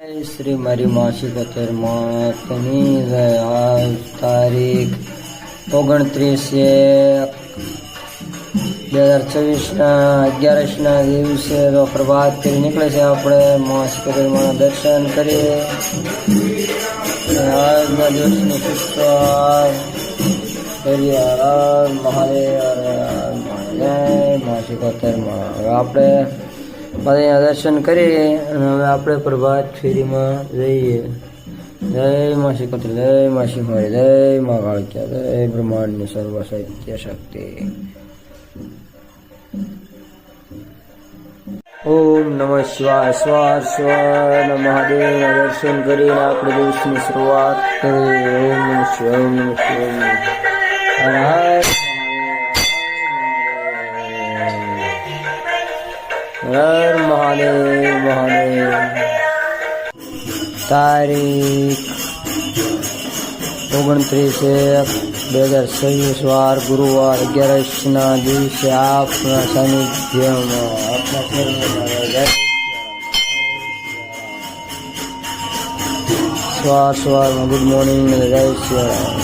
શ્રી મારી માસી 75 આજ તારીખ 29/2024 ના દિવસે તો પ્રભાત કરી નીકળે છે. આપણે માસી 75 દર્શન કરીએ. આજના દિવસની શુભ કરીએ. મહાદેવ જય માસી 75. હવે આપણે માતાજીના દર્શન કરીએ અને હવે આપણે પ્રભાત ફેરીમાં જઈએ. જય માસી 75, જય માસી મારી, જય મા કાળિકા, જય બ્રહ્માંડની સર્વશક્તિ શક્તિ. ઓમ નમઃ શિવાય. સ્વાર સ્વાર મહાદેવના દર્શન કરીને આપણે દિવસની શરૂઆત કરીએ. ઓમ નમઃ શિવાય, ઓમ નમઃ શિવાય. હર મહાદેવ મહાદેવ. તારીખ 29/2024 વાર ગુરુવાર 11 ના દિવસે આપના સાનિધ્યમાં આપના સવાર સવારમાં ગુડ મોર્નિંગ જય સિયારામ.